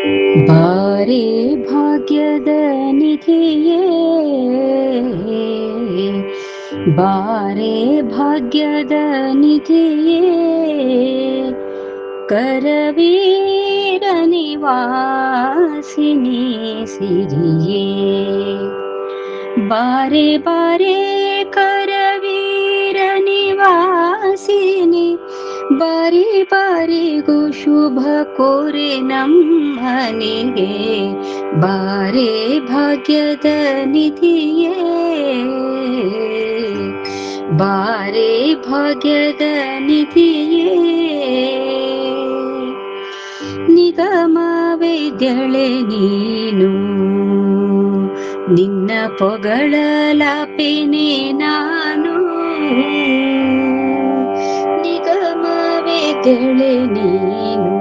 ಬಾರೆ ಭಾಗ್ಯದ ನಿಧಿಯೇ, ಬಾರೆ ಭಾಗ್ಯದ ನಿಧಿಯೇ, ಕರವೀರ ನಿವಾಸಿನಿ ಸಿರಿಯೇ. ಬಾರೆ ಬಾರೆ ಕರವೀರ ನಿವಾಸಿನಿ, ಬಾರಿ ಬಾರಿಗೂ ಶುಭ ಕೋರೆ ನಮ್ಮನಿಗೆ. ಬಾರೆ ಭಾಗ್ಯದ ನಿಧಿಯೇ, ಬಾರೆ ಭಾಗ್ಯದ ನಿಧಿಯೇ. ನಿಗಮವೇದ್ಯಳೆ ನೀನು, ನಿನ್ನ ಪೊಗಳಲಾಪೆನೆ ನಾನು. ನಿಗಮವೇದ್ಯಳೆ ನೀನು,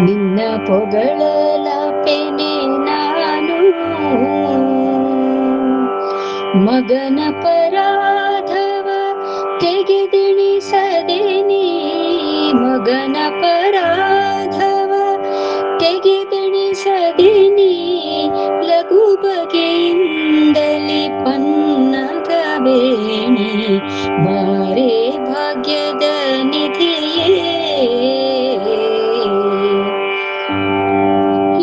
ನಿನ್ನ ಪೊಗಳಲಾಪೆನೆ ನಾನು. ಮಗನ ಪರಾಧವ ತೆಗೆದೆಣಿಸದೆ ನೀ, ಮಗನ ಪರಾಧವ ತೆಗೆದೆಣಿಸದೆ ನೀ. ಲಘು ಬಗೆಯಿಂದಲೇ ಪನ್ನಗ ಬೇಣಿ. ಬಾರೆ ಭಾಗ್ಯದ ನಿಧಿಯೇ,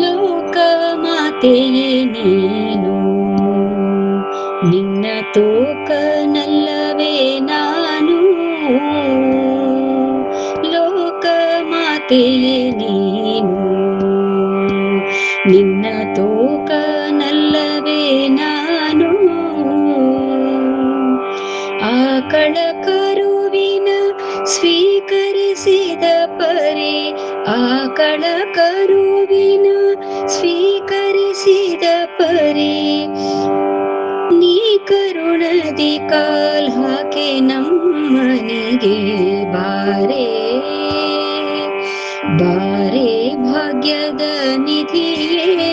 ಲೋಕ ಮಾತೆಯೇ ನೀನು, ನಿನ್ನ ತೋಕನಲ್ಲವೇ ನಾನು. ಲೋಕ ಮಾತೆಯೇ ನೀನು, ನಿನ್ನ ತೋಕನಲ್ಲವೇ ನಾನು. ಆಕಳ ಕರುವಿನ ಸ್ವೀಕರಿಸಿದ ಪರಿ, ಆಕಳ ಕರುವಿನ ಸ್ವೀಕರಿಸಿದ ಪರಿ. ನೀ ಕರುಣದಿ ಕಾಲ್ ಹಾಕೆ ನಮ್ಮನಿಗೆ. ಬಾರೆ ಬಾರೆ ಭಾಗ್ಯದ ನಿಧಿಯೇ,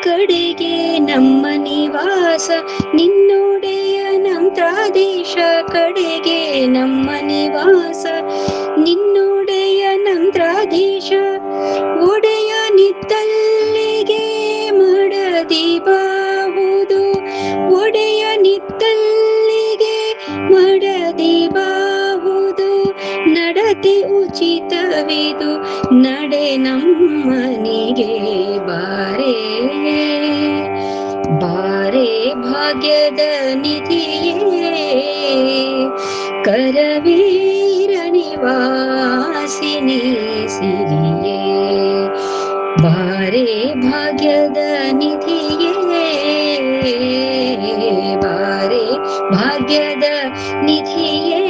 ಕಡೆಗೆ ನಮ್ಮ ನಿವಾಸ ನಿನ್ನೊಡೆಯ ನಂತ್ರಾದೇಶ. ಕಡೆಗೆ ನಮ್ಮ ನಿವಾಸ ನಿನ್ನೊಡೆಯ ನಂತ್ರಾದೇಶ. ಒಡೆಯ ನಿತ್ತಲ್ಲಿಗೆ ಮಡದಿ ಬಾಹುದು, ಒಡೆಯ ನಿತ್ತಲ್ಲಿಗೆ ಮಡದಿ ಬಾಹುದು. ನಡತೆ ಉಚಿತವಿದು ನಡೆ ನಮ್ಮನಿಗೆ. ಬಾರೆ ಬಾರೆ ಭಾಗ್ಯದ ನಿಧಿಯೇ, ಕರವೀರ ನಿವಾಸಿನಿ ಸಿರಿಯೇ. ಬಾರೆ ಭಾಗ್ಯದ ನಿಧಿಯೇ, ಬಾರೆ ಭಾಗ್ಯದ ನಿಧಿಯೇ.